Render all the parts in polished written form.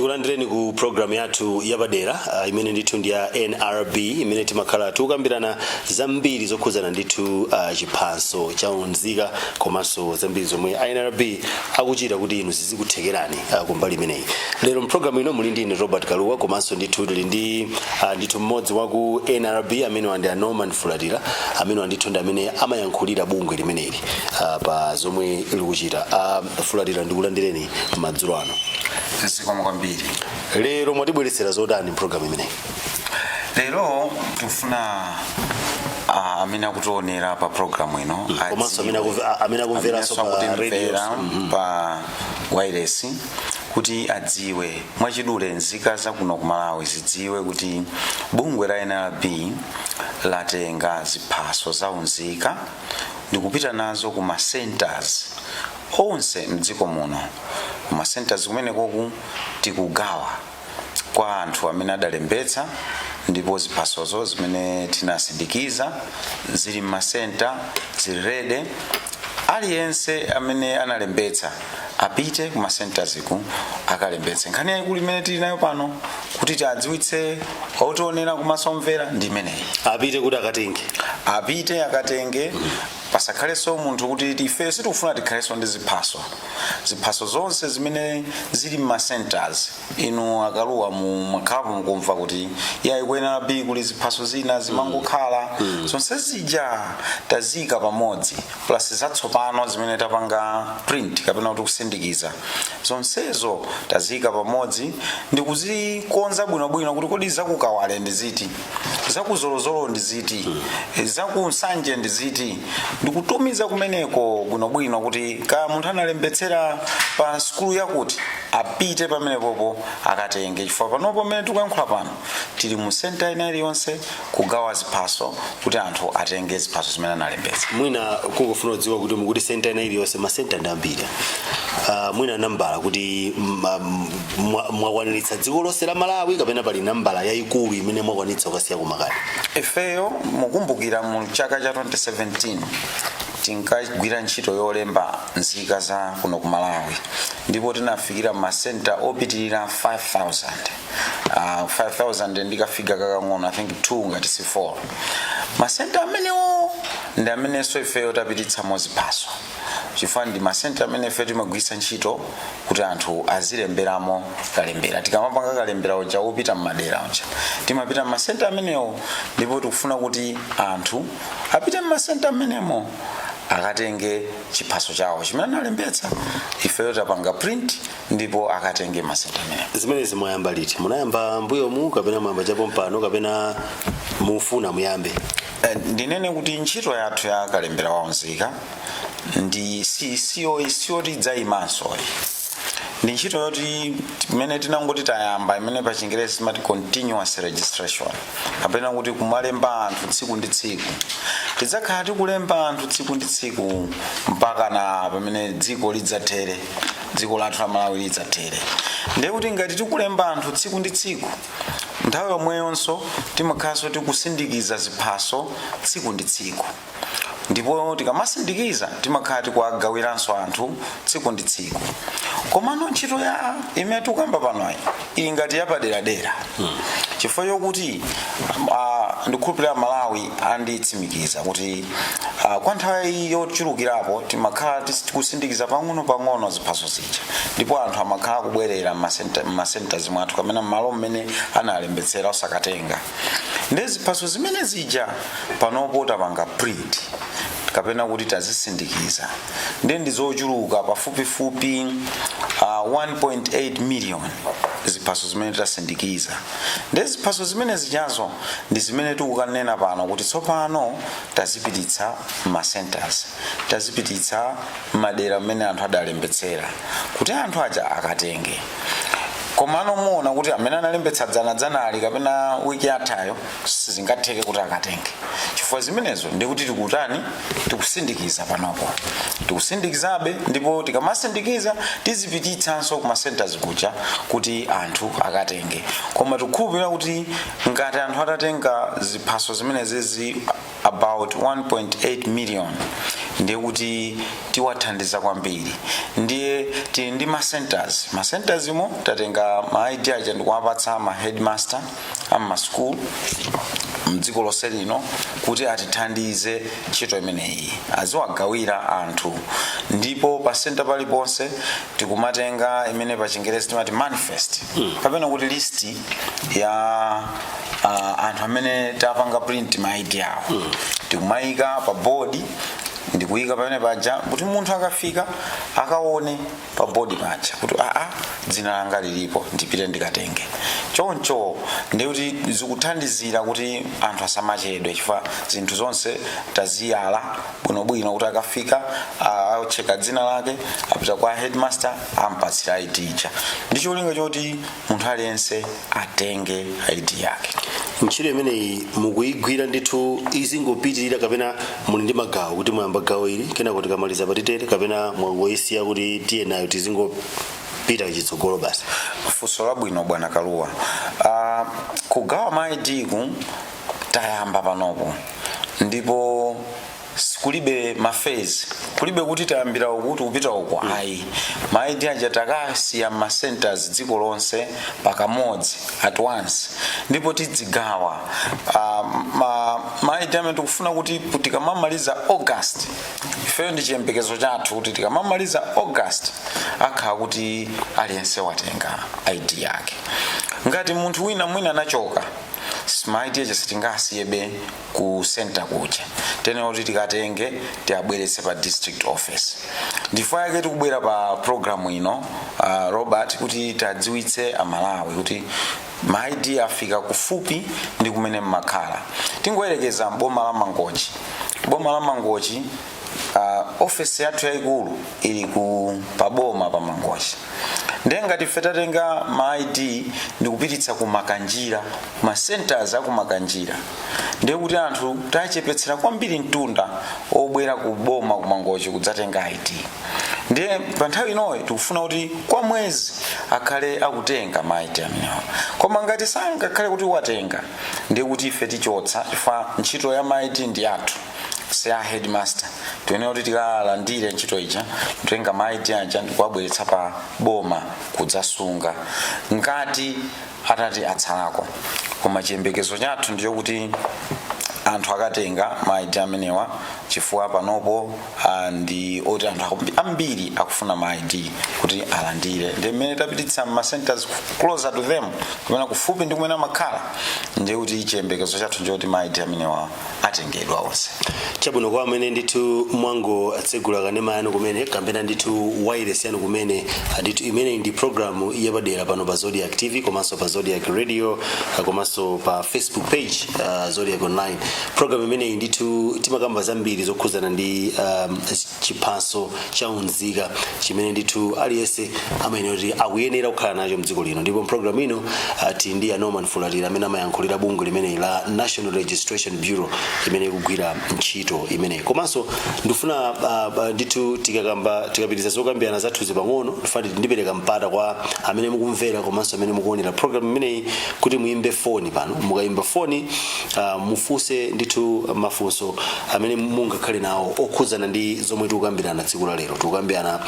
Tikulandireni ku program yathu yapadera imene ndithu ndi ya NRB imene timakhala tukambirana zambiri zokhuzana ndithu chiphaso cha Nzika komanso zambiri zomwe NRB akuchita kuti inu zizikuthekerani kumbali imeneyi. Lero program ino muli ndi Robert Kaluwa komanso ndithu tuli ndi ndithu mmodzi wa ku NRB amene wandi Norman Fulatira amene ndithu ndi amene amayankhulira bungwe limeneli pa zomwe likuchita. Fulatira ndikulandireni madzulo ano. Zikomo kwambiri. Lero mwatibweresera zodani program imeneyi? Lero tufuna amene akutionera pa program ino komanso amene akumvera pa radio pa wireless kuti adziwe mwachidule nzika za kuno ku Malawi zidziwe kuti bungwe la NRB latenga ziphaso za unzika ndikupita nazo ku ma centers onse mdziko muno. Ma centers kumene koku tikugawa kwa anthu amene adalembetsa ndipo ziphasozo zimene tinasindikiza zili ma center zili ready. Aliyense amene analembetsa apite ku ma centers ku akalembetse. Nkhani yayikulu imene tili nayo pano kuti tiadziwitse otionera kumasomvera ndi imeneyi. Apite akatenge pasakhalenso munthu kuti ife sitikufuna tikhalenso ndi ziphaso zonse zimene zili ma centers. Inu akaluwa makhapu mukumva kuti yayi kwena bi kuli ziphaso zina zimangokhala zonse zija tazika pamodzi plus zatsopano zimene tapanga print kapena kuti kusindikiza zonsezo tazika pamodzi ndi kuzikonza bwinobwino kuti kodi zakukawale ndi ziti, zakuzolozolo ndi ziti, zakunsanje ndi ziti, ndikutumiza kumeneko bwinobwino kuti ka munthu analembetsera pa skulu yakuti apite pamene popo akatenge. Chifukwa panopo pamene tikuyankhula pano tili mu center ina iliyonse kugawa ziphaso kuti anthu atenge ziphaso zimene analembetsa. Mwina kungofuna kudziwa kuti mukuti center ina iliyonse ma center ndi ambiri. Mwina nambala kuti mwakwaniritsa dziko lonse la Malawi kapena pali nambala yayikulu imene mwakwanitsa kukasiya kumakati? Ifeyo mukumbukira mu chaka cha 2017 tinkagwira ntchito yolemba nzika za kuno ku Malawi ndipo tinafikira ma center opitirira 5000 ndikafika kakang'ono I think 2 ngati si 4. Ma center amenewo ndi amenenso ifeyo tapititsa moziphaso. Chifukwa ndi ma center amene ife timagwiritsa ntchito kuti anthu azilemberamo kalembera. Tikamapanga kalembera uja upita m'madera uja timapita ma center amenewo ndipo tikufuna kuti anthu apite ma center amenemo akatenge chiphaso chawo chimene analembetsa. Ifeyo tapanga print ndipo akatenge ma center amenewo. Zimene zimoyamba liti? Munayamba mbuyo mu kapena mwamba chapo mpano kapena mufuna muyambe? Ndinene kuti ntchito yathu ya kalembera wa Nzika ndi siyo tidzayimanso. Ndi ntchito yoti imene tinangoti tayamba imene pa Chingerezi timati continuous registration kapena kuti kumalemba anthu tsiku ndi tsiku. Tidzakhala tikulemba anthu tsiku ndi tsiku mpaka na pamene dziko lidzathere, dziko lathu la Malawi lidzathere. Ndiye kuti ngati tikulemba anthu tsiku ndi tsiku nthawi yomweyonso timakhalanso tikusindikiza ziphaso tsiku ndi tsiku. Ndipo tikamasindikiza timakhala tikuagawiranso anthu tsiku ndi tsiku. Komano ntchito ya imene tikuyamba pano ili ngati yapaderadera. Chifukwa chokuti ndikhulupirira Malawi anditsimikiza kuti kwa nthawi yochulukirapo timakhala tikusindikiza pang'ono ziphaso zija ndipo anthu amakhala kubwerera ma centers mwathu kamena malo mmene analembetsera osakatenga. Ndi ziphaso zimene zija panopo tapanga print kapena kuti tazisindikiza ndi zochuluka pafupifupi 1.8 million ziphaso zimene tasindikiza. Ndi ziphaso zimene zijazo ndi zimene tikukanena pano kuti tsopano tazipititsa ma centers, tazipititsa madera mmene anthu adalembetsera kuti anthu aja akatenge. Komano muona kuti amene analembetsa dzanali kapena wiki yathayo sizingatheke kuti akatenge. Chifukwa zimenezo ndi kuti tikutani tikusindikiza panopo. Tikusindikizabe ndipo tikamasindikiza tizipititsanso ku ma centers kuja kuti anthu akatenge. Koma tikukhulupirira kuti ngati anthu atatenga ziphaso zimene zizi about 1.8 million ndiye kuti tiwathandiza kwambiri. Ndiye tili ndi ma centers imo tatenga ma idea aja ndikuwapatsa ma headmaster ama school mdziko lonse lino kuti atithandize ntchito imeneyi aziwagawira anthu. Ndipo pa center paliponse tikumatenga imene pa Chingerezi timati manifest kapena kuti list ya anthu amene tapanga print ma idea awo tikumayika pa board ndikuyika pamene paja kuti munthu akafika akaone pa board paja kuti dzina langa lilipo ndipite ndikatenge. Choncho ndiye kuti zikuthandizira kuti anthu asamachedwe chifukwa zinthu zonse taziyala bwinobwino kuti akafika acheka dzina lake apita kwa headmaster ampatsira ID ija. Ndi cholinga choti munthu aliyense atenge ID yake. Ntchito imeneyi mukuyigwira ndithu izingopitirira kapena muli ndi magawo kuti mwayamba gawo ili kena kuti kamaliza patitere kapena mwangoyisiya kuti tiye nayo tizingopita chitsogolo basi? Funso labwino bwana Kaluwa. Kugawa ma ID ku tayamba panopo ndipo kulibe mafezi, kulibe kuti tayambira ukuti kupita uko ayi. Ma ID aja takasiya ma centers dziko lonse pakamodzi at once ndipo tidzigawa. Ma ID amene tikufuna kuti tikamamaliza August, ifeyo ndi chiyembekezo chathu kuti tikamamaliza August akhala kuti aliyense watenga ID yake. Ngati munthu wina mwina anachoka ma ID aja sitingasiyebe ku center kuja tene kuti tikatenge tiabweretse pa district office. Ndifuna yake tikubwera pa program ino Robert kuti tadziwitse amalawi kuti ma ID afika kufupi ndi kumene mmakhala. Tingoyerekeza boma la Mangochi. Boma la Mangochi office yathu yaikulu ili ku paboma pa Mangochi. Ndenga tifetatenga ma ID ndikupititsa ku makanjira, ma centers aku makanjira. Ndiye kuti anthu tachepetsera kwambiri mtunda obwera ku boma ku Mangochi kudzatenga ID. Ndiye pa nthawi inoyi tikufuna kuti kwa mwezi akhale akutenga ma ID amenewa. Koma ngati sangakhale kuti watenga ndiye kuti ife tichotsa chifukwa ntchito ya ma ID ndi yathu. Seya headmaster tuene kuti tikalandire ntchito ija tutenga ma ID aja ndikuwabweretsa pa boma kudzasunga ngati atati atsalako. Koma chiyembekezo chathu ndiyo kuti anthu akatenga ma ID amenewa chifukwa panopo ndi oti anthu ambiri akufuna ma ID kuti alandire. Ndi mmene tapititsa ma centers closer to them kumene kufupi ndi kumene amakhala ndiye kuti chiyembekezo chathu ndiyo kuti ma ID amenewa atengedwa onse. Chabwino kwa amene ndithu mwango atsegula kanema yanu kumene kapena ndithu wireless yanu kumene ndithu imene ndi program yapadera pano pa Zodiac TV komanso pa Zodiac Radio komanso pa Facebook page Zodiac Online. Program imene ndithu timakamba zambiri zokhuzana ndi chiphaso cha Nzika chimene ndithu aliyese amene kuti akuyenera kukhala nacho mdziko lino. Ndipo program ino ndi Norman Fulatira amene amayankhulira bungwe limene la National Registration Bureau imene ikugwira ntchito imene. Komanso ndifuna ndithu tikapitiriza zokambirana zathu pang'ono ndifuna ndipereka mpata kwa amene mukumvera komanso amene mukuonera program imene kuti muimbe phone pano. Mukayimba phone mufunse ndithu mafunso amene mungakhale nawo okhuzana ndi zomwe tikukambirana tsiku la lero. Tikukambirana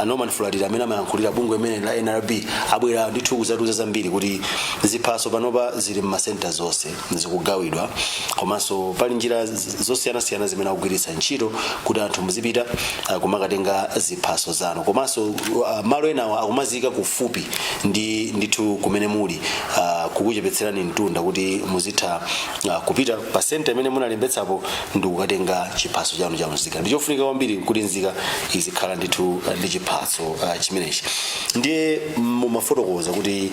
Norman Fulatira amene amayankhulira bungwe imene la NRB abwera ndithu kuzatuza zambiri kuti ziphaso panopa zili m'ma center zonse zikugawidwa komanso pali njira zosiyanasiyana zimene akugwiritsa ntchito kuti anthu muzipita kumakatenga ziphaso zanu. Komanso malo enawo akumazika kufupi ndi ndithu kumene muli kukuchepetserani mtunda kuti muzitha kupita pa center imene munalembetsapo ndi kukatenga chiphaso chanu cha Nzika. Ndichofunika kwambiri kuti Nzika izikhala ndithu ndi chiphaso chimenechi. Ndiye mumafotokoza kuti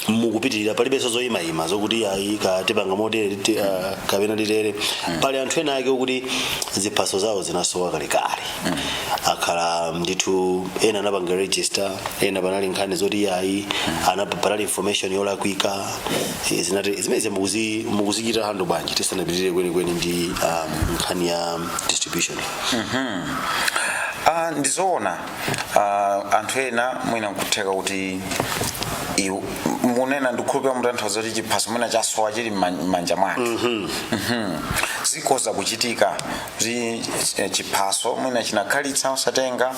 mukupitirira palibenso zoyimayima zokuti ayi katipanga motere kapena titere. Pali anthu ena ake kuti ziphaso zawo zinasowa kalekale akhala ndithu ena anapanga register ena panali nkhani zoti ayi panali information yolakwika zimene mukuzichita hando bwanji tisanapitirire kwenikweni ndi nkhani ya distribution. ndizoona anthu ena mwina nkutheka kuti munena ndikhulupira mutanthauza kuti chiphaso mwina chasowa chili m'manja mwake zikhoza kuchitika kuti chiphaso mwina chinakhalitsa usatenga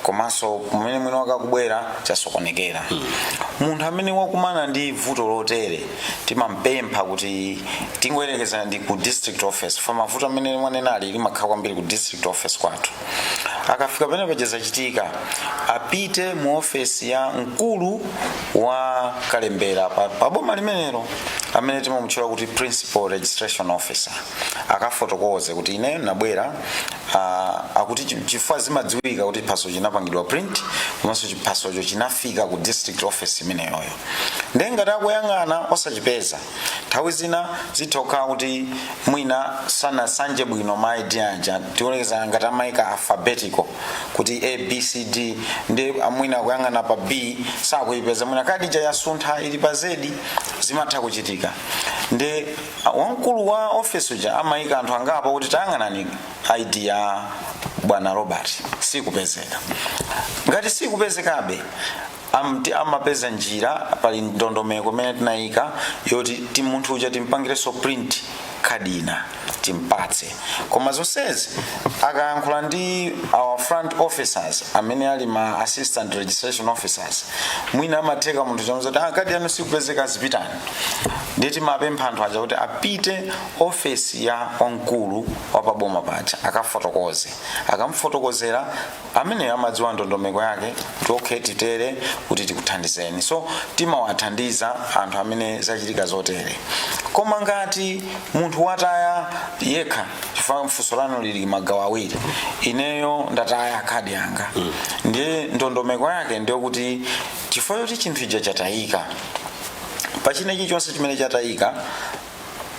komanso pamene mwina wakakubwera chasokonekera munthu amene wakumana ndi vuto lotere timampempha kuti tingoyerekeza ndi ku district office fa mavuto amene mwanena ali limakhala kwambiri ku district office kwathu akafika pamene pachitika apite mu office ya mkulu wa kalembera pa boma limenelo amene timamutchula kuti principal registration officer akafotokoze kuti ine nabwera akuti chifukwa zimadziwika kuti chiphaso chinapangidwa print komanso chiphasocho chinafika ku district office imeneyoyo ngati akuyang'ana osachipeza nthawi zina zithoka kuti mwina sanasanje bwino ma ID anja tiolekeza ngati amayika alphabetical kuti ABCD ndi mwina akuyang'ana pa B sakuyipeza mwina kadi yasuntha ili pa Z zimatha kuchitika ndi wamkulu wa office uja amayika anthu angapo kuti tayang'anani ID ya bwana Robert sikupezeka ngati sikupezekabe amapeza njira pali ndondomeko imene tinayika yoti munthu uja timpangireso print kadi ina timpatse koma zonsezi akayankhula ndi our front officers amene ali ma assistant registration officers mwina amatheka munthu chamuza kuti kadi yanu sikupezeka zipitani ndiye timapempha anthu aja kuti apite office ya wamkulu wa paboma paja akafotokoze akamfotokozera amene amadziwa ndondomeko yake kuti okay titere kuti tikuthandizeni so timawathandiza anthu amene zachitika zotere koma ngati munthu wataya yekha chifukwa mfunso lanu lili magawo awiri ineyo ndataya kadi yanga ndiye ndondomeko yake ndiyo kuti chifukwa choti chinthu ija chatayika pachine chilichonse chimene chatayika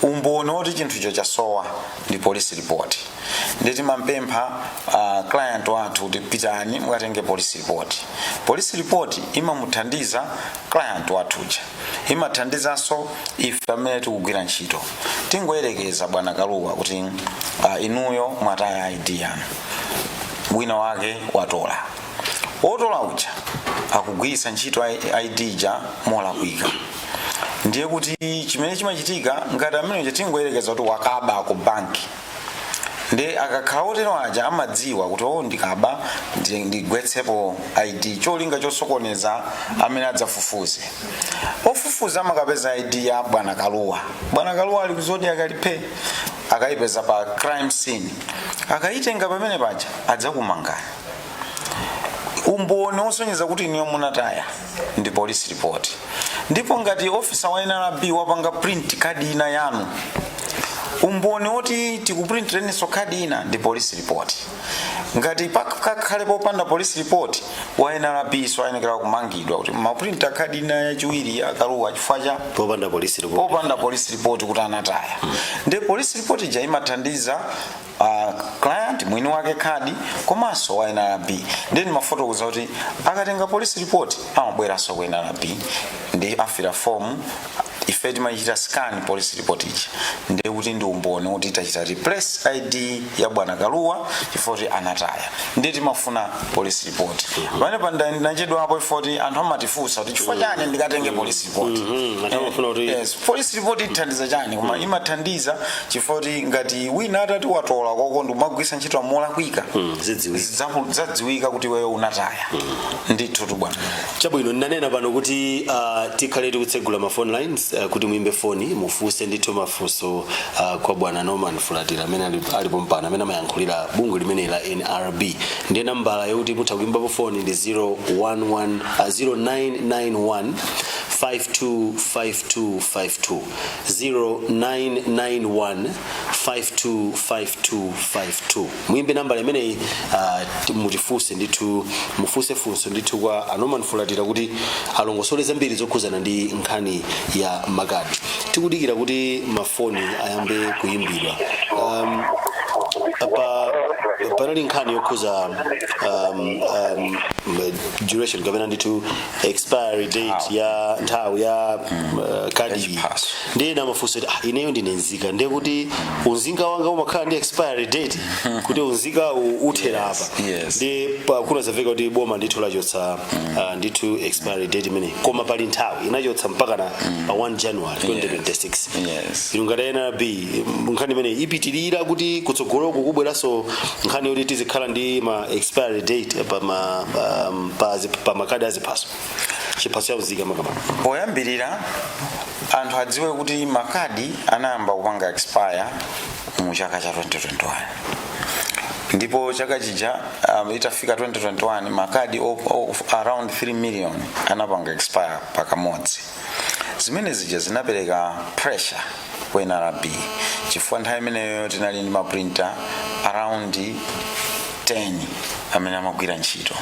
umboni woti chinthu icho chasowa ndi police report ndiye timampempha client wathu kuti pitani mukatenge police report. Police report imamuthandiza client wathuja, imathandizanso ife amene tikugwira ntchito. Tingoyerekeza bwana Kaluwa kuti inuyo mwataya ID yanu, wina wake watola, wotola uja akugwisa ntchito ID ja molakwika. Ndiye kuti chimene chimachitika ngati amene tingoyerekeza kuti wakaba ku banki, ndi akakhala otero aja amadziwa kuti ndikaba ndigwetsepo ID, cholinga chosokoneza amene adzafufuze. Ofufuza amakapeza ID ya bwana Kaluwa. Bwana Kaluwa ali kuzodi akalipe, akayipeza pa crime scene, akayitenga pamene paja adzakumangani. Umboni osonyeza kuti niyo munataya ndi police report. Ndipo ngati officer wa NRB wapanga print kadi ina yanu, umboni oti tikuprint reneso kadi ina ndi police report. Ngati pakhale popanda police report wa NRB so ayenekera kumangidwa kuti maprinta kadi ina yachiwiri ya Kaluwa chifacha popanda police report, popanda police report kuti anataya. Ndi police report ija imathandiza client mwini wake kadi komanso wa NRB. Ndi mafotokoza kuti akatenga police report amabweranso ku NRB ndi afira form ife timachita scan police report ija, ndi kuti ndi umboni kuti tachita replace ID ya bwana Kaluwa chifukwa anataya, ndi timafuna police report. Pamene panda ndinachedwa hapo ifoti anthu amatifunsa kuti chifukwa chani ndikatenge police report. Yes, police report ithandiza chani? Koma imathandiza chifukwa ngati wina atati watola koko ndumagwisa ntchito molakwika, zadziwika kuti wewe unataya. Ndithu tu bwana. Chabwino nanena pano kuti tikhale tikutsegula ma phone lines kuti muimbe foni mufunse ndithu mafunso kwa bwana Norman Fulatira amene alipo mpano amene amayankhulira bungwe limene la NRB. Ndiye nambala yokuti mutha kuimbapo foni ndi 0991 525252 0991 525252. Muimbe nambala imeneyi mutifunse ndithu, mufunse funso ndithu kwa Norman Fulatira kuti alongosole zambiri zokhuzana ndi nkhani ya magadi. Tikudikira kuti mafoni ayambe kuyimbidwa. panali nkhani yokhuza duration kapena ndithu expiry date ya nthawi ya kadi ndiye namafunso kuti ineyo ndine Nzika ndiye kuti unzika wanga umakhala ndi expiry date kuti unzika uthera apa ndiye kunazamveka kuti boma ndithu lachotsa ndithu expiry date imene koma pali nthawi inachotsa mpaka na pa 1 January 2026 ilungati NRB nkhani imene ipitirira kuti kutsogoloko kubweranso nkhani yoti tizikhala ndi ma expiry date pa makadi aziphaso chiphaso ya Nzika makamaka poyambirira anthu adziwe kuti makadi anayamba kupanga expire mu chaka cha 2021 ndipo chaka chija itafika 2021 makadi of around 3 million anapanga expire pakamodzi. Zimene zija zinapereka pressure kwa NRB chifukwa nthawi imeneyo tinali ndi maprinter around 10 amene amagwira ntchito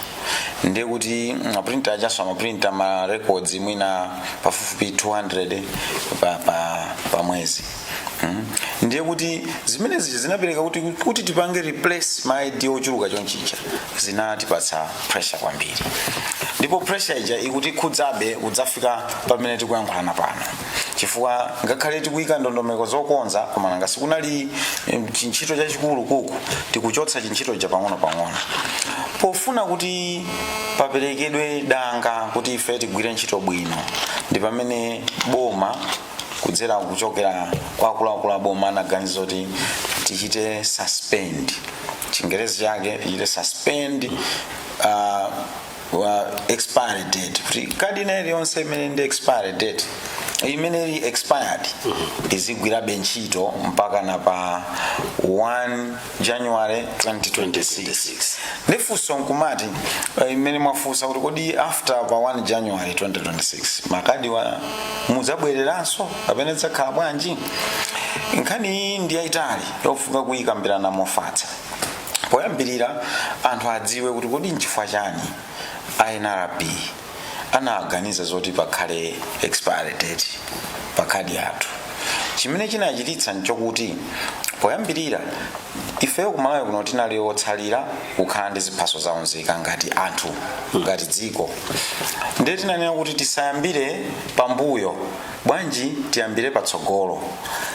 ndiye kuti maprinter ajaso amaprinter ma records mwina pafupifupi 200 pa mwezi. Ndiye kuti zimene zija zinapereka kuti tipange replace ma ID ochuluka chonchicha zinatipatsa pressure kwambiri. Ndipo pressure ija ikuti khudzabe udzafika pamene tikuyankhulana pano chifukwa ngakhale tikuyika ndondomeko zokonza koma nanga sikunali chinchito chachikulu kuku tikuchotsa chinchito cha pang'ono pofuna kuti paperekedwe danga kuti ife tigwire ntchito bwino ndi pamene boma kudzera kuchokera kwa akuluakulu boma anaganiza kuti tichite suspend chingerezi chake tichite suspend expiry date kuti kadi iliyonse imene ndi expiry date imene expired izigwira ntchito mpaka na pa 1 January 2026. Ndifunso nkumati imene mwafunsa kuti kodi after pa 1 January 2026 makadi wa muzabwereranso kapena zakhala bwanji. Nkhani ndi yaitali yofunika kuyikambirana mofatsa. Poyambirira anthu adziwe kuti kodi nchifukwa chani NRB anaganiza zoti pakhale expiry date pakadi yathu. Chimene chinachititsa nchokuti poyambirira ifeyo ku Malawi kuno tinali otsalira kukhala ndi ziphaso za Nzika ngati anthu ngati dziko. Ndiye tinanena kuti tisayambire pambuyo bwanji tiyambire patsogolo.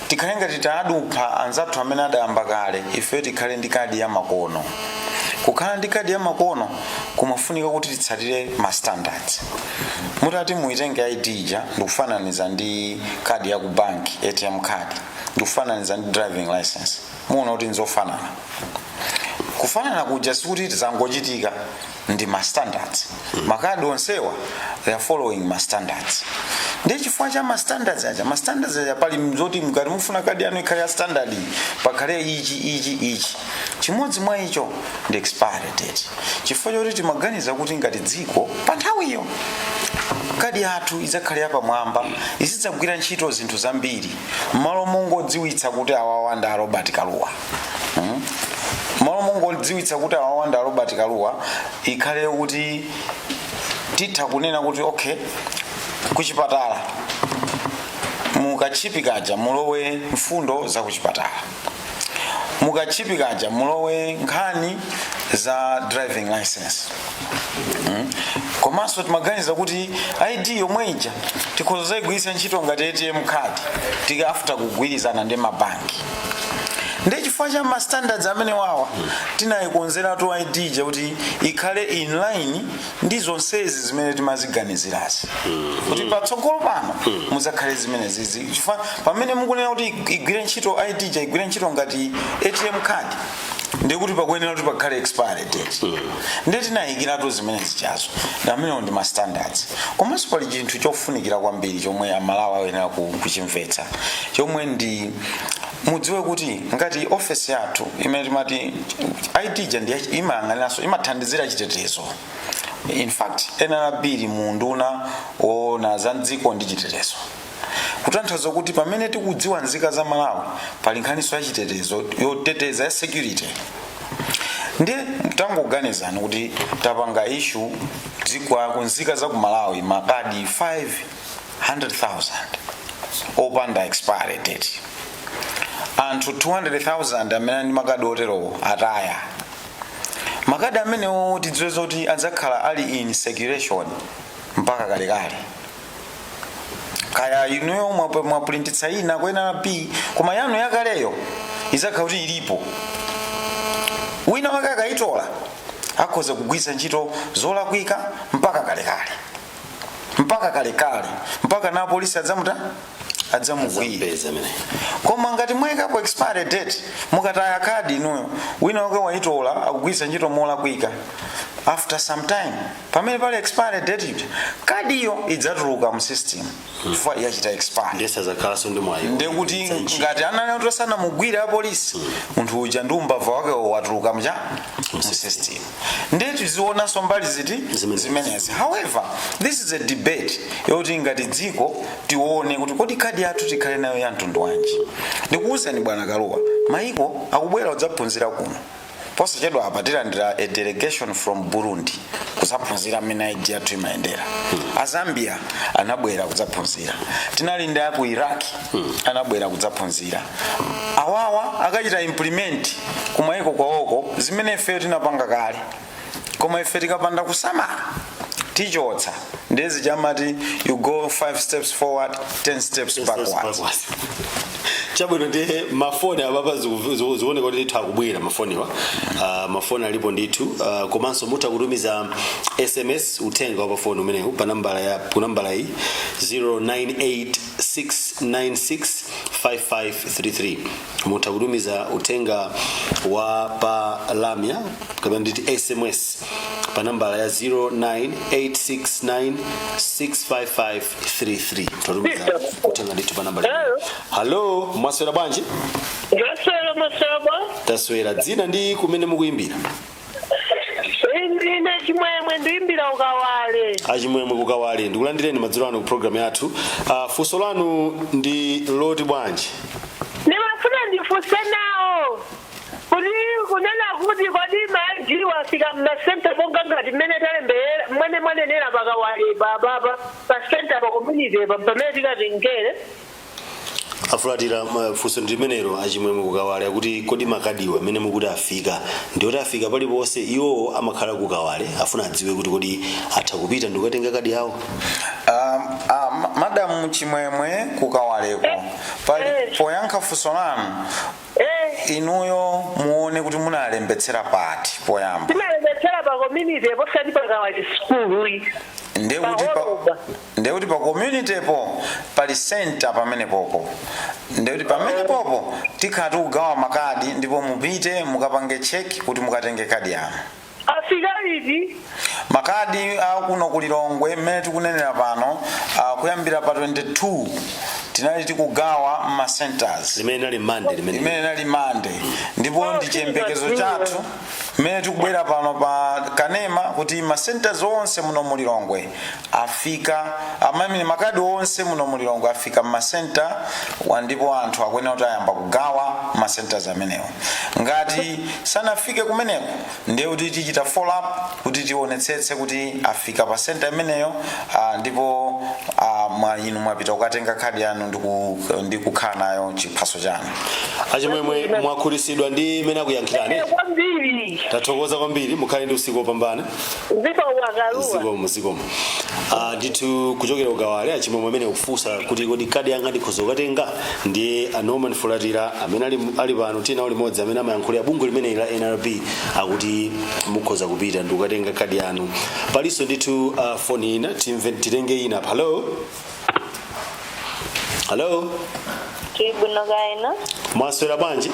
Tikhale ngati tadupha anzathu amene adayamba kale ife tikhale ndi kadi ya makono. Kukhala ndi kadi ya makono kumafunika kuti titsatire ma standards. Mutati muitenge ID ija ndikufananiza ndi kadi ya ku bank ATM card ndikufananiza ndi driving license muona kuti nzofanana. Kufanana kuja sikuti tizangochitika ndi ma standards. Makadi onsewa they are following ma standards. Ndiye chifukwa cha ma standards aja pali mzoti mkati mufuna kadi yanu ikhale ya standard pakhale ichi chimodzi mwa icho ndi expiry date. Chifukwa choti timaganiza kuti ngati dziko pa nthawi iyo kadi yathu izakhale yapamwamba izidzagwira ntchito zinthu zambiri malo mongodziwitsa kuti awawa ndi Robert Kaluwa. Malo mongodziwitsa kuti awawa ndi Robert Kaluwa ikhale kuti titha kunena kuti okay kuchipatala mukachipikaja mulowe mfundo za kuchipatala mukachipikaja mulowe nkhani za driving license. Komanso timaganiza kuti ID yomwe ija tikhoza kuyigwiritsa ntchito ngati ATM card tika after kugwirizana ndi mabanki. Ndiye chifukwa cha ma standards amene wawa tinayikonzera to ID ija kuti ikhale in line ndi zonsezi zimene timaziganizirazi. Kuti patsogolo pano muzakhale zimene zizi. Chifukwa pamene mukunena kuti igwire ntchito ID ija igwire ntchito ngati ATM card ndiye kuti pakuyenera kuti pakhale expiry date. Ndiye tinayikiratu zimene zichazo. Ndamene ndi ma standards. Komanso pali chinthu chofunikira kwambiri chomwe Amalawi ayenera kuchimvetsa. Chomwe ndi mudziwe kuti ngati office yathu imene timati ID ija ndiye imayang'aniranso imathandizira chitetezo. In fact NRB munduna ona za dziko ndi chitetezo. Kutanthauza kuti pamene tikudziwa nzika za Malawi pali nkhaniso ya chitetezo yoteteza ya security. Ndiye tangoganizani kuti tapanga issue dzikwa kunzika za ku Malawi makadi 500,000 opanda expiry date. Anthu 200,000 amene ndi makadi oterowo ataya makadi amenewo tidziwe zoti adzakhala ali in circulation mpaka kalekale. Kaya inuyo mwapulintitsa ina kwa NRB koma yanu yakaleyo izakhala kuti ilipo. Wina wake akayitola akhoza kugwiritsa ntchito zolakwika mpaka kalekale. Mpaka na polisi adzamugwira. Koma ngati mwayikapo expired date mukataya kadi inuyo wina wake wayitola akugwiritsa ntchito molakwika, after some time pamene pali expired date kadi iyo idzatuluka mu system chifukwa yachita expire. Ndekuti ngati anali osana mugwira a polisi munthu uja ndi umbava wake watuluka mu system. Ndetu zionanso mbali ziti zimenezi. However, this is a debate yoti ngati dziko tione kuti kodi kadi yathu tikhale nayo ya mtundu wanji. Ndikuwuzani bwana Kaluwa, maiko akubwera kudzaphunzira kuno. Posachedwa apa tilandira a delegation from Burundi kuzaphunzira mmene ID yathu imayendera. Azambia anabwera kudzaphunzira. Tinalinda ku Iraq anabwera kudzaphunzira. Awawa akachita implement kumaiko kwawoko zimene ife tinapanga kale. Koma ife tikapanda kusamala tichotsa ndezi chamati you go 5 steps forward 10 steps backwards. Chabwino ndi mafoni ababa zione kuti ndithu akubwera mafoniwa. Mafoni alipo ndithu komanso mutha kutumiza SMS utenga wa pafoni umenewu pa nambala iyi 0986965533. Mutha kutumiza utenga wa pa lamya kapena nditi SMS pa nambala ya 0986965533. Tutumiza utenga ndithu pa nambala. Hello, mwaswera bwanji? Mwaswera. Taswera. Dzina ndi kumene mukuimbira? Ine chimwemwe ndiimbira ukawale. Achimwemwe kukawale. Ndikulandireni madzulo ano ku program yathu. Funso lanu ndi loti bwanji? Nimafuna ndifunse nawo. Kuti kunena kuti kodi maji wafika mmasenta bonga ngati mmene talembera mwene nera pakawale baba pa center pa community pamene tikatengere. Afulatira funso ndimenero achimwemwe kukawale kuti kodi makadiwa amene mukuti afika ndioti afika paliponse iwo amakhala kukawale afuna adziwe kuti kodi atha kupita ndikukatenga kadi yawo. Madam Chimwemwe kukawaleko pali poyankha funso lanu inuyo muone kuti munalembetsera pati poyamba. Tinalembetsera pa community posati pakawale school iyi. Ndekuti pa community po pali center pamene popo. Ndekuti pamene popo tikhati kugawa makadi ndipo mupite mukapange check kuti mukatenge kadi yanu. Afika liti? Makadi akuno kulilongwe mmene tikunenera pano kuyambira pa 22 tinali tikugawa ma centers. Limene nali Monday. Ndipo ndi chiyembekezo chathu mmene tikubwera pano pa Kanema kuti ma centers onse muno mulilongwe afika amene makadi onse muno mulilongwe afika ma center ndipo anthu akwena kuti ayamba kugawa ma centers amenewo. Ngati sanafike kumeneko ndiye kuti tichita follow up kuti tionetsetse kuti afika pa center imeneyo ndipo inu mwapita kukatenga kadi yanu ndi kukhala nayo chiphaso chanu. Achimwemwe mwakhulisidwa ndi mene akuyankhirani. Kwambiri. Tathokoza kwambiri mukhale ndi usiku opambana. Zikomo. Ndithu kuchokera ukawale achimwemwe amene ukufunsa kuti kodi kadi yanga ndikhoza kukatenga ndiye Norman Fulatira amene ali pano tina limodzi amene amayankhulira bungwe limene la NRB akuti mukhoza kupita ndi kukatenga kadi yanu. Palinso ndithu phone ina titenge ina. Hello. Chibunogaina. Mwaswera bwanji?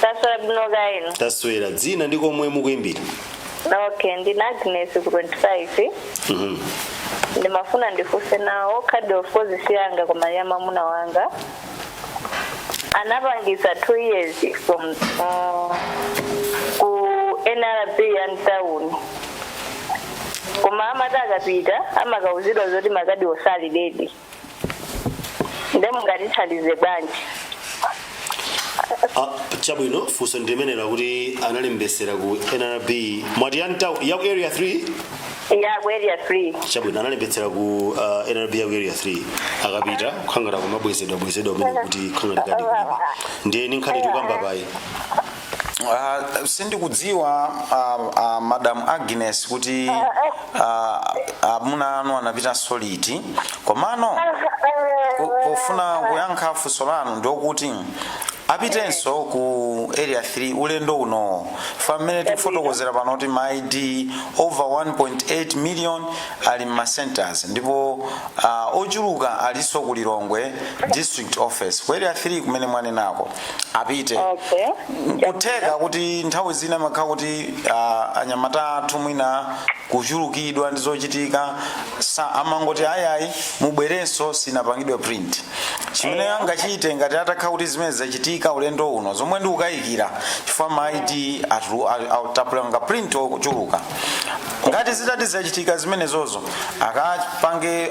Taswera bunogaina. Taswera. Dzina ndi komwe mukuimbira? Okay, ndina Agnes ku 25. Ndimafuna ndifunse nawo kadi of course siyanga koma ya mamuna wanga. Anapangisa 2 years from ku NRB and town. Koma amata akapita amakauzidwa zoti makadi osali dedi. Ndemu ngatithandize bwanji. Chabwino funso ndimenera kuti analembesera ku NRB mwati ya area 3. Ya area 3. Chabwino analembetsera ku NRB ya area 3 akapita kukhangata kumabwezedwa amene kuti khangata kadi ndiye ninkhali tikamba pai. sindikudziwa Madam Agnes kuti amuna anu anapita soliti komano pofuna kuyankha funso lanu ndokuti apitenso ku area 3 ulendo uno famene tifotokozera pano kuti maid over 1.8 million ali ma centers ndipo ochuluka aliso ku Lilongwe district office ku area 3 kumene mwane nako apite kutheka kuti nthawi zina makha kuti anyamata athu mwina kuchulukidwa ndizochitika amangoti ayayi mubwerenso sinapangidwe print chimene angachite ngati atakha kuti zimene zachitika ulendo uno zomwe ndi ukayikira chifukwa maiti atapulanga print ochuluka ngati zitati zachitika zimenezozo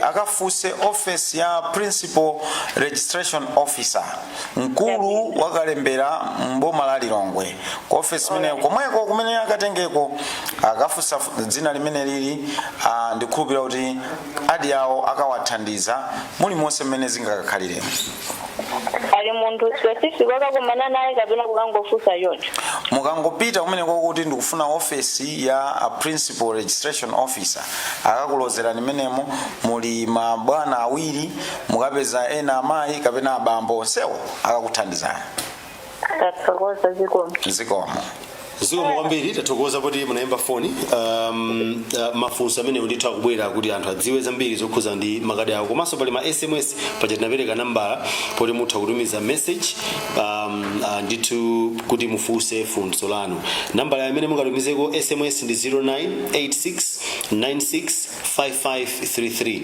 akafuse office ya principal registration officer mkulu wakalembera mboma la Lilongwe ku office imene komweko kumene akatengeko akafusa dzina limene lili ndikhulupira kuti adi yawo akawathandiza muli monse mmene zingakhalire ali munthu specific wakakumana naye kapena kukangofusa yonke mukangopita kumene kuti ndikufuna office ya principal registration officer akakulozera nimenemo muli mabwana awiri mukapeza ena amayi kapena abambo onsewo akakuthandizana tathokoza zikomo zikomo kwambiri tathokoza kuti munayimba foni mafunso amene ndithu akubwera kuti anthu adziwe zambiri zokhuza ndi makadi awo komanso pali ma SMS paja tinapereka nambala poti mutha kutumiza message ndithu kuti mufunse funso lanu nambala imene mungatumizeko SMS ndi 0986965533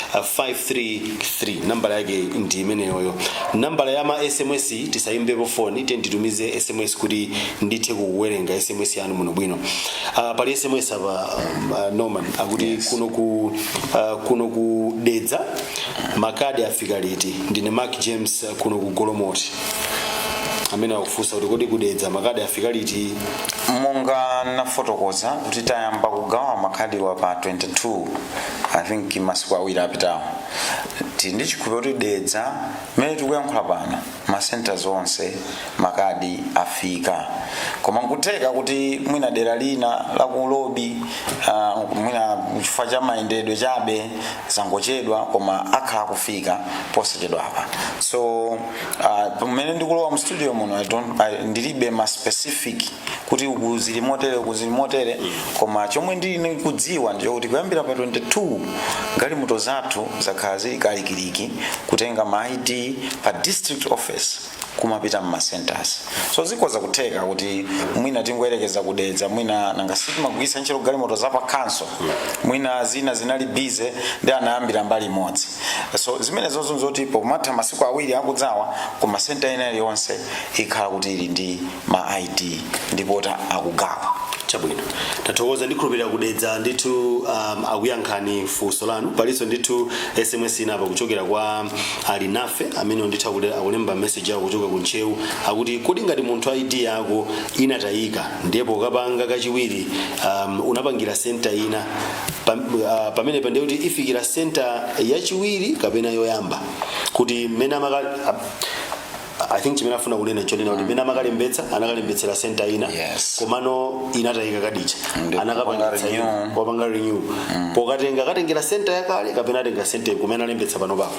0986965533 nambala yake ndi imeneyoyo nambala ya ma SMS tisayimbe phone tenditumize SMS kuti ndithe kuwerenga SMS yanu muno bwino pali SMS apa Norman akuti kuno ku Dedza makadi afika liti ndine Mark James kuno ku Golomoti amene akufunsa kuti kodi kudedza makadi afika liti monga nafotokoza kuti tayamba kugawa makadi wa pa 22 I think masiku awiri apitawo ndi chikhulupiriro kuti Dedza mmene tikuyankhula pano ma centers onse makadi afika koma nkutheka kuti mwina dera lina la ku Lobi mwina chifukwa cha mayendedwe chabe zangochedwa koma akhala kufika posachedwa apa so mmene ndikulowa mu studio muno ndilibe ma specific kuti ukuzili motere koma chomwe ndili kudziwa ndicho kuti kuyambira pa 22 galimoto zathu zakhala zili kalikiliki kutenga ma ID pa district office kumapita mu centers so zikoza kutheka kuti mwina tingoyerekeza kudedza mwina nangasiti magwisa ntchito galimoto za pa council mwina zina zinali busy ndi anayambira mbali imodzi so zimene zozo nzotipo matha masiku awiri akudzawa kuma center ina yonse ikhala kuti ili ndi ma ID ndipo akugawa chabwino tathokoza ndikhulupirira kudedza ndithu akuyankhani funso lanu paliso ndithu SMS inapa kuchokera kwa alinafe amene ndithu akulemba message yako kuchoka kunchewu akuti kodi ngati munthu ID yako inatayika ndipo ukapanga kachiwiri unapangira center ina pamene pande kuti ifikira center yachiwiri kapena yoyamba kuti mena I think chimene afuna kunena chonena kuti mena anakalembetsera center ina komano inatayika kadicha anakapanga renew pokatengera center yakale kapena atenga center kumene alembetsa pano papo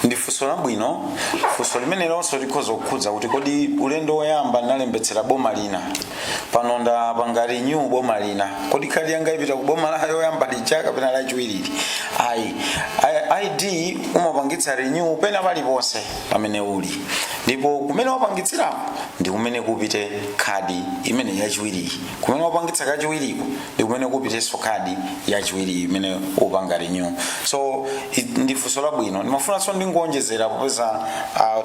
ndi funso labwino funso limene lonso likhoza kukhudza kuti kodi ulendo woyamba nalembetsera boma lina pano ndapanga renew boma lina kodi kadi yanga ipita ku boma la yoyamba lija kapena la chiwiri ID umapangitsa renew pena paliponse pamene uli ndipo kumene wapangitsirapo ndi kumene kupite kadi imene yachiwiri kumene wapangitsa kachiwiriko ndi kumene kupitenso kadi yachiwiri imene upanga renew so ndi funso labwino ndimafunanso ndingonjezera popeza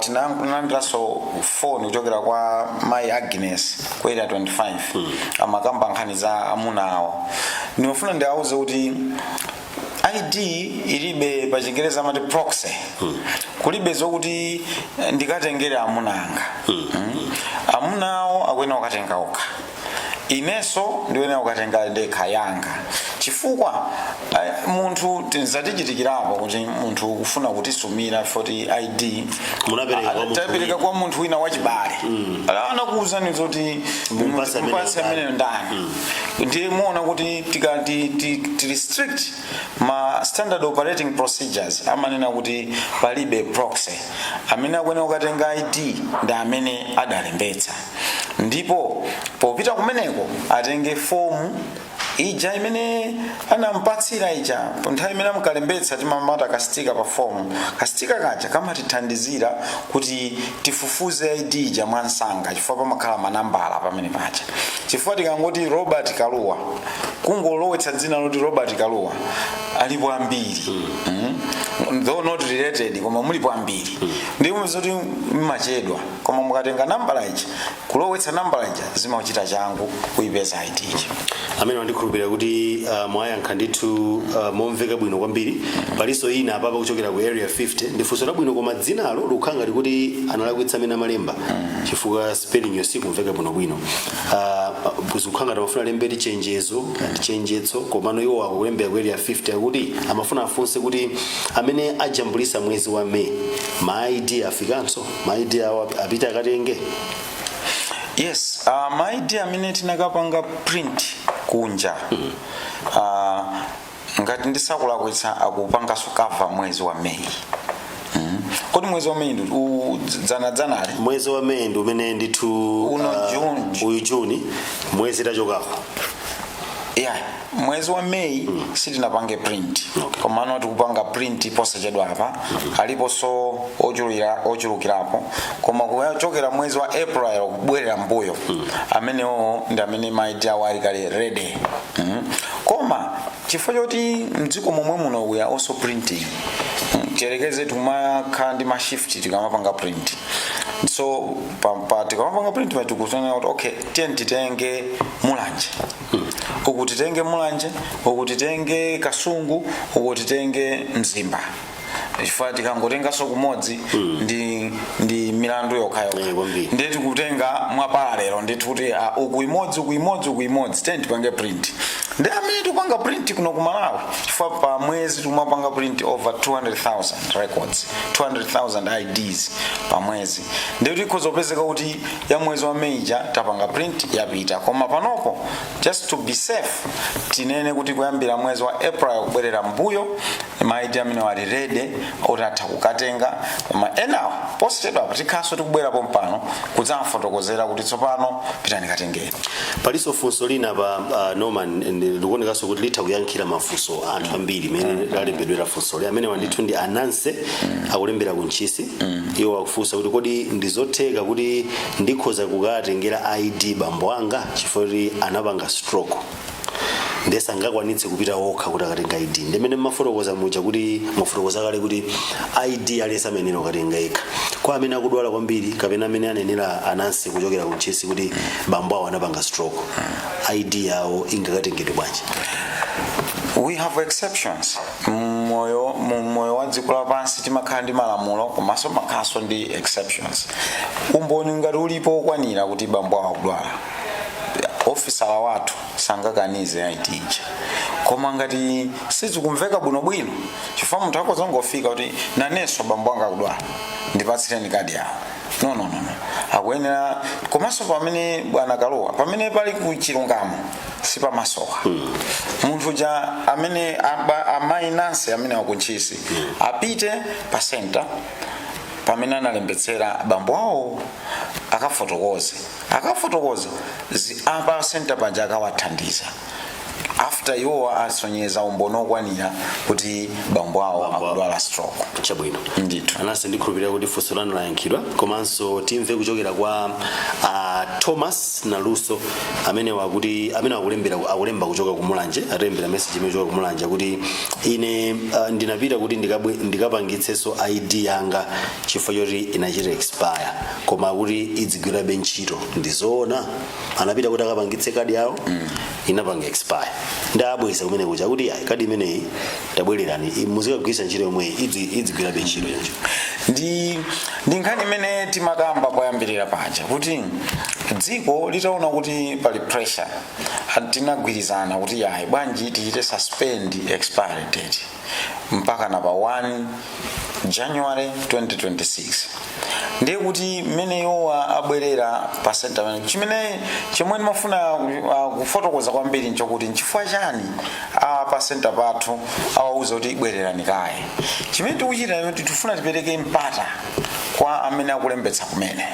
tinalandiranso phone kuchokera kwa Mai Agnes kwa area 25 amakamba nkhani za amuna awo ndimafuna ndiawuze kuti ID ilibe pa Chingereza amati proxy kulibe zokuti ndikatengera amuna anga amunawo akwena ukatenga okha ineso ndiwena ukatenga ndekha yanga chifukwa munthu tinzatichitikirapo kuti munthu kufuna kutisumira foti ID tapereka kwa munthu wina wachibale anakuwuzani kuti mpase amene ndani ndiye muona kuti ti restrict ma standard operating procedures amanena kuti palibe proxy amene akuyenera kukatenga ID ndi amene adalembetsa ndipo popita kumeneko atenge fomu ija imene anampatsira ija nthawi imene amukalembetsa timamata kastika pa fomu kastika kaja kamatithandizira kuti tifufuze ID ija mwansanga chifukwa pamakhala manambala pamene paja chifukwa tikangoti Robert Kaluwa kungolowetsa dzina loti Robert Kaluwa alipo ambiri though not related koma mulipo ambiri ndipo zoti mmachedwa koma mukatenga nambala ija kulowetsa nambala ija zimachita changu kuipeza ID ija amene ndikhulupirira kuti mwayankha ndithu momveka bwino kwambiri paliso ina apapa kuchokera ku area 50 ndifunso labwino koma dzinalo lukhanga likuti analakwitsa amene amalemba chifukwa spelling yosikumveka bwino kuzukhanga tamafuna lembeti chenjezo komano iwo akulembera ku area 50 akuti amafuna afunse kuti amene ajambulisa mwezi wa May ma ID afikanso ma ID awo apita akatenge. Yes, my idea amene tinakapanga print kunja ngati ndisakulakwitsa akupanga sukava mwezi wa May. Kodi mwezi wa May dzanali mwezi wa May ndi umene ndithu uyu June mwezi tachokako. Yeah, mwezi wa May sitinapange print komano tikupanga print posachedwa apa alipo so ochulukirapo koma kuchokera mwezi wa April kubwerera mbuyo amene ndi amene my idea wali kale ready koma chifukwa choti mdziko momwe muno we are also printing cherekeze tumakhala ndi ma shift tikamapanga print so tikamapanga print matikusana kuti okay titenge mulanje ukutitenge mulanje ukutitenge kasungu ukutitenge mzimba chifukwa tikangotengaso kumodzi ndi milandu yokhayo ndeti kutenga mwapalero ndeti kuti uku imodzi tipange print ndi amene tikupanga print kuno ku Malawi chifukwa pa mwezi tumapanga print over 200,000 records 200,000 IDs pa mwezi ndeti ikhozopezeka kuti ya mwezi wa May tapanga print yapita koma panopo just to be safe tinene kuti kuyambira mwezi wa April kubwerera mbuyo ma ID amene wali ready utatha kukatenga koma enawo posachedwa tikhaso tikubwerapo mpano kudzafotokozera kuti tsopano pitani katengeni. Paliso funso lina pa Norman ndikuonekaso kuti litha kuyankhira mafunso anthu ambiri mene lalembedwera funso amene wandithu ndi Ananse akulembera kunchisi iwo akufunsa kuti kodi ndizotheka kuti ndikhoza kukatengera ID bambo anga chifukwa anapanga stroke ndesa ngakwanitse kupita okha kuti akatenga ID ndimene mafotokoza muja kuti mafotokoza kale kuti ID alesa amenera ukatenga ekha kwa amene akudwala kwambiri kapena amene anenera Anansi kuchokera kunchisi kuti bambo awo anapanga stroke ID yawo ingakatengedwe bwanji. We have exceptions. Moyo wa dziko lapansi timakhala ndi malamulo komanso makhaso ndi exceptions. Umboni ngati ulipo okwanira kuti bambo awo akudwala ofisala wathu sangakanize ID ija koma ngati sizikumveka bwinobwino chifukwa munthu akozongofika kuti nanenso bambo anga akudwala ndipatsireni kadi yawo no akuyenera komanso pamene bwana Kaluwa pamene pali kuchilungamo sipamasowa munthu ja amene amayi Nansi amene wakunchisi apite pa center pamene analembetsera bambo awo akafotokoza apa center paja akawathandiza after iwo asonyeza umbono okwanira kuti bambo awo akudwala stroke. Chabwino ndithu Anansi ndikhulupirira kuti funso lanu layankhidwa komanso timve kuchokera kwa Thomas Naluso amene akulemba kuchoka ku Mulanje atalembera message imene kuchoka ku Mulanje kuti ine ndinapita kuti ndikapangitseso ID yanga chifukwa choti inachita expire koma kuti idzigwira ntchito ndizoona anapita kuti akapangitse kadi yawo inapanga expire ndabweza kumene kuja kuti kadi imeneyi tabwererani muzikagwisa ntchito yomwe idzigwira ntchito yanjo ndi nkhani imene timakamba poyambirira paja kuti dziko litaona kuti pali pressure tinagwirizana kuti yayi bwanji tichite suspend expiry date mpaka na pa 1 January 2026 ndiye kuti mmene yowa abwerera pa center chimene chimwe mafuna kufotokoza kwambiri nchokuti nchifukwa chani pa center pathu awauza kuti bwererani kaye chimene tikuchita kuti tifuna tipereke mpata kwa amene akulembetsa kumene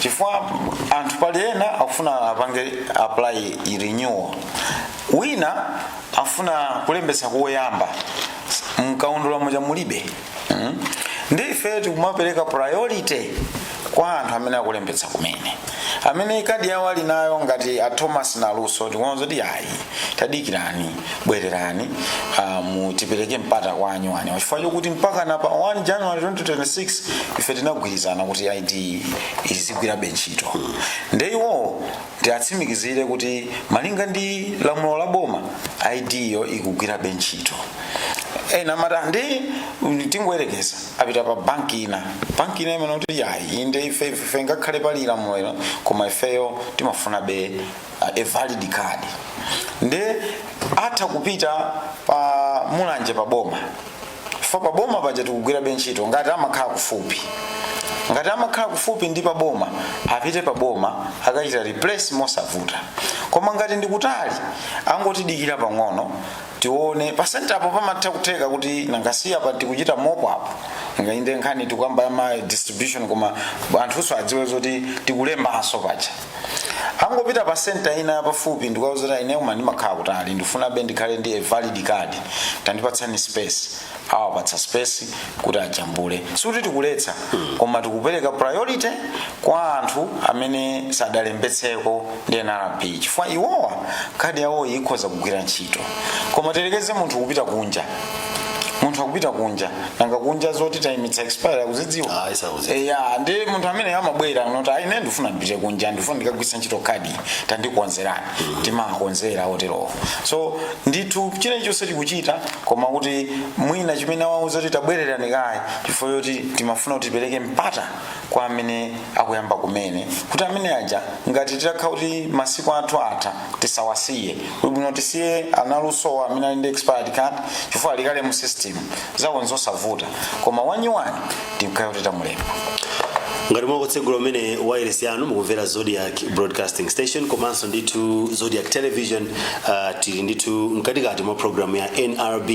chifukwa anthu pali ena akufuna apange apply renewal wina afuna kulembetsa koyamba mkaundula moja mulibe ndi ife tikumapereka priority kwa anthu amene akulembetsa kumene amene kadi yawo ali nayo ngati a Thomas na Luso tikuona kuti ayi tadikirani bwererani mutipereke mpata kwa anyuani chifukwa chokuti mpaka na pa 1 January 2026 ife tinagwirizana kuti ID izigwira ntchito ndiwo tiatsimikizire kuti malinga ndi lamulo la boma ID yo ikugwira ntchito ena matandi tingoyerekeza apita pa banki ina imene kuti yayi inde ife ngakhale pali lamulo koma ifeyo timafuna a valid card nde atha kupita pa mulanje pa boma fa pa boma paja tikugwira ntchito ngati amakhala kufupi ndi pa boma apite pa boma akachita replace mosavuta koma ngati ndikutali angotidikira pang'ono tione pa center apo pamatha kutheka kuti nangasiya pa tikuchita mopo apo ngainde nkhani tikuyamba ma distribution koma anthuso adziwe zoti tikulembaso paja angopita pa center ina pafupi ndikauza kuti ine uma ndimakhala kutali ndifuna ndikhale ndi a valid card tandipatsani space awapatsa space kuti ajambule suti tikuletsa koma tikupereka priority kwa anthu amene sadalembetseko ndi NRB chifukwa iwowa kadi yawo ikhoza kugwira ntchito koma terekeze munthu kupita kunja akupita kunja nanga kunja zoti taimitsa expire akuzidziwa ndi munthu amene amabwera noti ine ndifuna ndipite kunja ndifuna ndikagwisa ntchito kadi tandikonzerani timakonzera otero so ndithu chilichonse tikuchita koma kuti mwina chimene awauza kuti tabwererani kaye chifukwa choti timafuna kuti tipereke mpata kwa amene akuyamba kumene kuti amene aja ngati titakhala kuti masiku athu atha tisawasiye bwino tisiye analuso amene ali ndi expired card chifukwa alikale mu system zawo nzosavuta koma wanyuwani tikhayo titamulemba ngati mwakutsegula umene wireless yanu mukumvera Zodiac Broadcasting Station komanso ndithu Zodiac Television tili ndithu mkatikati mwa programu ya NRB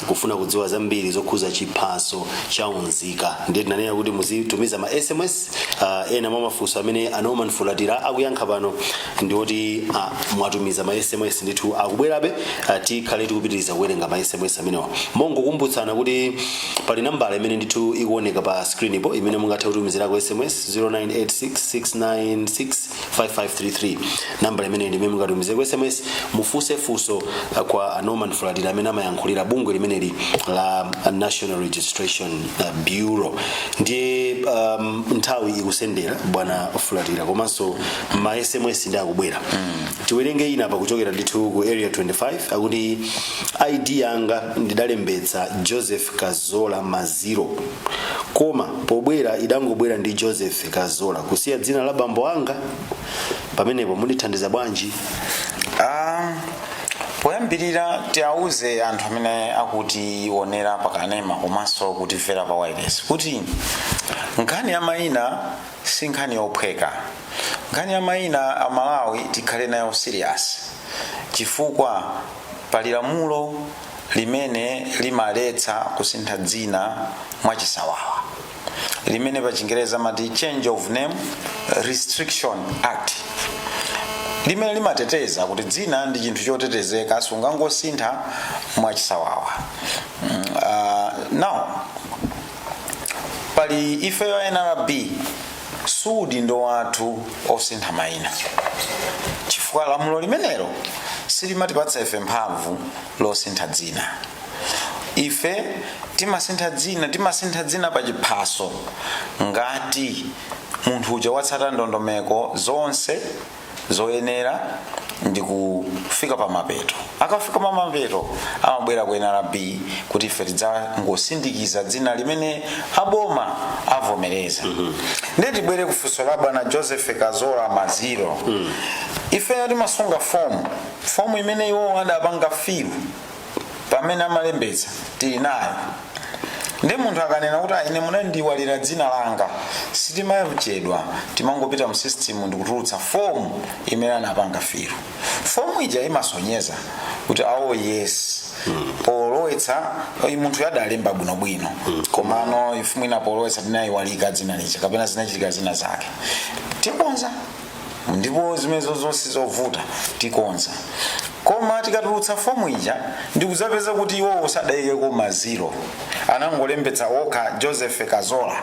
kufuna kudziwa zambiri zokhuza chiphaso cha Nzika ndiye tinanena kuti muzitumiza ma SMS ena mwa mafunso amene Anoman Fulatira akuyankha pano ndioti mwatumiza ma SMS ndithu akubwerabe tikhale tikupitiriza kuwerenga ma SMS amenewa mongokumbutsana kuti pali nambala imene ndithu ikuoneka pa screen ipo imene mungathe kutumizirako SMS 0986696533 namba imene ndi mungatumizeko SMS mufunse funso kwa Anoman Fulatira amene amayankhulira bungwe limeneli la National Registration Bureau ndiye nthawi ikusendera bwana Fulatira komanso ma SMS ndi akubwera tiwerenge ina pa kuchokera ndithu ku area 25 akuti ID yanga ndidalembetsa Joseph Kazola Maziro koma pobwera idangobwera ndi Joseph Kazola kusiya dzina la bambo anga pamenepo mundithandiza bwanji poyambirira tiauze anthu amene akuti onera pakanema komanso kutimvera pa wireless kuti nkhani ya mayina si nkhani yophweka nkhani ya mayina a Malawi tikhale nayo serious chifukwa pali lamulo limene limaletsa kusintha dzina mwachisawawa limene pa Chingereza mati Change of Name Restriction Act limene limateteza kuti dzina ndi chinthu chotetezeka sungangosintha mwachisawawa now pali ife ya NRB sudi ndo wathu osintha mayina chifukwa lamulo limenelo silimatipatsa ife mphamvu losintha dzina ife timasintha dzina pa chiphaso ngati munthu uja watsata ndondomeko zonse zoyenera ndikufika pa mapeto. Akafika pa mapeto amabwera ku NRB kuti ife tidzangosindikiza dzina limene aboma avomereza. Ndiye tibwere kufunso la bwana Joseph Kazola Maziro. Ife timasunga fomu imene iwo adapanga filu pamene amalembetsa tili nayo. Ndi munthu akanena kuti ine munandiwalira dzina langa sitimayachedwa timangopita mu system ndikutulutsa fomu imene anapanga filu. Fomu ija imasonyeza kuti yes polowetsa munthu yadalemba bwinobwino komano ifu mwina polowetsa tinayiwalika dzina licha kapena zinachitika zina zake tikonza ndipo zimenezo zonse zovuta tikonza. Koma tikatulutsa fomu ija ndikuzapeza kuti iwo usadayikeko Maziro anangolembetsa okha Joseph Kazola.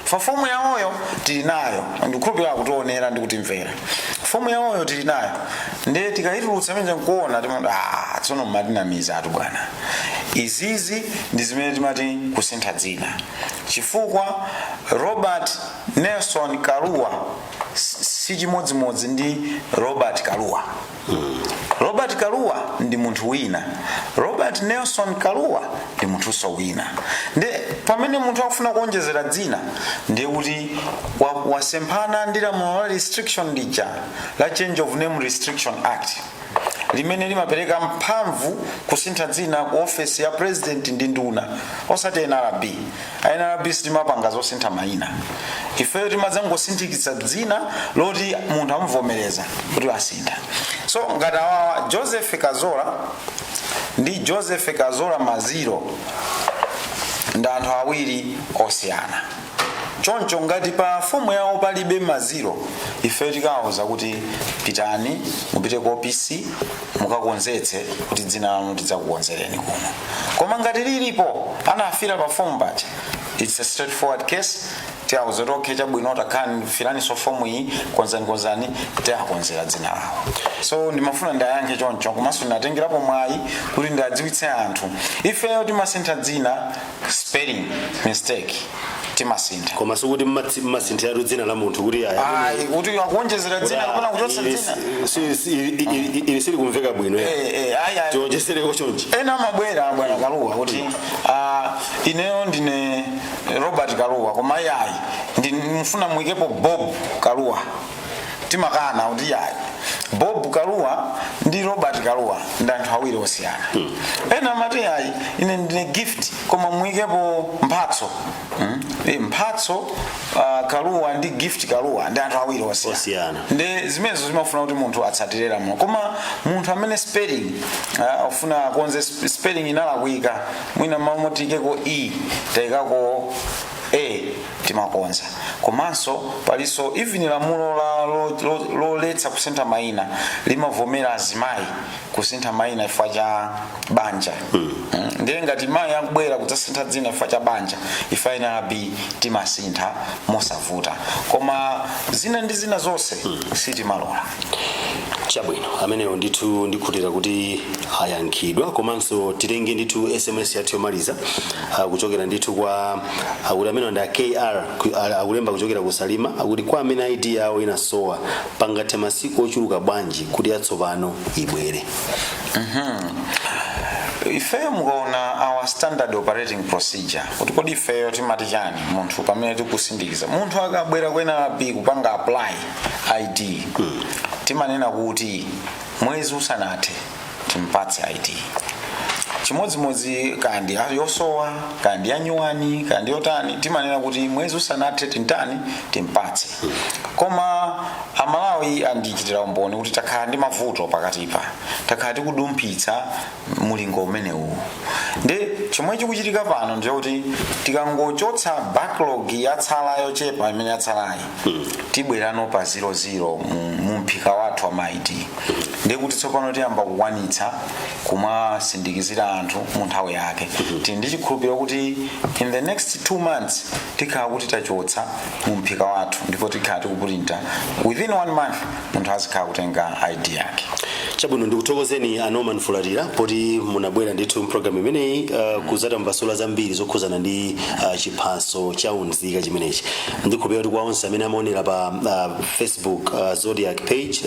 Fomu yawoyo tili nayo ndikukhulupirira kutionera ndikutimvera. Fomu yawoyo tili nayo ndiye tikayitulutsa menje nkuona tsono matinamiza atu bwana. Izizi ndi zimene timati kusintha dzina chifukwa Robert Nelson Kaluwa si chimodzimodzi ndi Robert Kaluwa. Robert Kaluwa ndi munthu wina, Robert Nelson Kaluwa ndi munthu wina. Ndiye pamene munthu akufuna kuonjezera dzina ndiye kuti wasemphana ndi lamulo la restriction lija la Change of Name Restriction Act limene limapereka mphamvu kusintha dzina ku office ya president ndi nduna osati NRB. NRB sitimapanga zosintha mayina. Ife timadzangosinthikitsa dzina loti munthu amuvomereza kuti asintha. So ngati Joseph Kazola ndi Joseph Kazola Maziro ndi anthu awiri osiyana. Choncho ngati pa fomu yawo palibe Maziro ife tikawuza kuti pitani mupite ku ofisi mukakonzetse kuti dzina lanu tidzakukonzereni kuno. Koma ngati lilipo anafira pa fomu paja it's a straightforward case. Tiawuza kuti chabwino takhani filani so fomu iyi konzani tiakonzera dzina lawo. So ndimafuna ndayankhe choncho komanso ndinatengerapo mwayi kuti ndadziwitse anthu ifeyo timasintha dzina spelling mistake timasintha. Koma sukuti mmasintha ya dzina la munthu kuti kuti akuonjezera dzina kapena kuchotsa dzina ili sili kumveka bwino tiwonjezereko chonchi. Ena amabwera bwana Kaluwa kuti ineyo ndine Robert Kaluwa koma ndimufuna muikepo Bob Kaluwa. Timakana kuti Bob Kaluwa ndi Robert Kaluwa ndi anthu awiri osiyana. Ena amati ine ndine Gift koma muikepo Mphatso. Mphatso Kaluwa ndi Gift Kaluwa ndi anthu awiri osiyana. Ndi zimenezo zimafuna kuti munthu atsatirera muno. Koma munthu amene spelling ofuna konze spelling inalakwika mwina mamotikeko tayikako timakonza. Komanso paliso even lamulo loletsa kusintha mayina limavomera azimayi kusintha mayina chifukwa cha banja. Ndiye ngati mayi akubwera kudzasintha dzina chifukwa cha banja ife NRB timasintha mosavuta. Koma zina ndi zina zonse sitimalola. Chabwino ameneyo ndithu ndikhutira kuti ayankhidwa komanso titenge ndithu SMS yathu yomaliza kuchokera ndithu kwa akuti amene ndi KR akulemba kuchokera ku Salima akuti kwa amene ID yawo inasowa pangathe masiku ochuluka bwanji kuti yatsopano ibwere. Ifeyo mukaona our standard operating procedure kuti kodi ifeyo timati chani munthu pamene tikusindikiza munthu akabwera ku NRB kupanga apply ID timanena kuti mwezi usanathe timpatse ID. Chimodzimodzi kandi yosowa kandi yanyuwani kandi yotani timanena kuti mwezi usanathe timpatse. Koma Amalawi andichitira umboni kuti takhala ndi mavuto pakatipa takhala tikudumpitsa mulingo umenewu. Ndi chomwe chikuchitika pano ndiye kuti tikangochotsa backlog yatsala yochepa imene yatsalayi tibwerano pa 00 mu mphika wathu wa ID. Ndiye kuti tsopano tiyamba kukwanitsa kumasindikizira anthu mu nthawi yake. Ndi chikhulupiriro kuti in the next 2 months tikhala kuti tachotsa mu mphika wathu ndipo tikhala tikuprinta within 1 month munthu azikhala kutenga ID yake. Chabwino ndikuthokozeni Norman Fulatira poti munabwera ndithu program imeneyi kuzatambasula zambiri zokhuzana ndi chiphaso cha Nzika chimenechi. Ndikhulupirira kuti kwa onse amene amaonera pa Facebook Zodiac page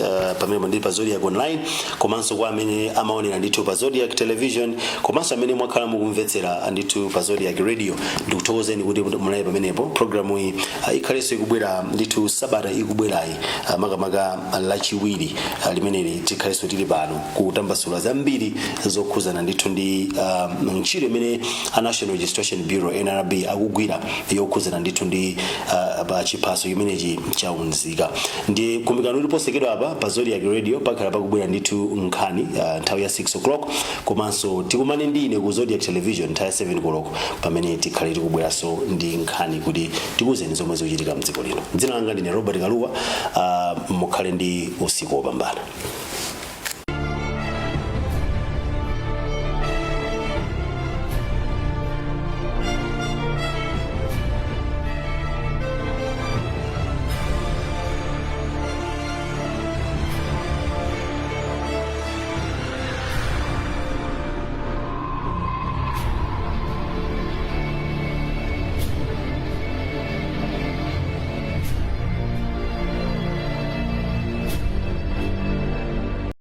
pamene ndi pa Zodiac online komanso kwa amene amaonera ndithu pa Zodiac television komanso amene mwakhala mukumvetsera ndithu pa Zodiac radio ndikuthokozeni kuti mulayi pamenepo programu iyi ikhalenso ikubwera ndithu sabata ikubwerayi makamaka lachiwiri limeneli tikhalenso tili pano kutambasula zambiri zokhuzana ndithu ndi ntchito imene a National Registration Bureau NRB akugwira yokhuzana ndithu ndi pa chiphaso chimenechi cha Nzika. Ndi kumbukirani kuti posekedwa apa pa Zodiac radio pakhala pakubwera ndithu nkhani nthawi ya 6 o'clock komanso tikumane ndine ku Zodiac television nthawi ya 7 o'clock pamene tikhale tikubweranso ndi nkhani kuti tikuzeni zomwe zochitika mdziko lino. Dzina langa ndine Robert Kaluwa, mukhale ndi usiku wopambana.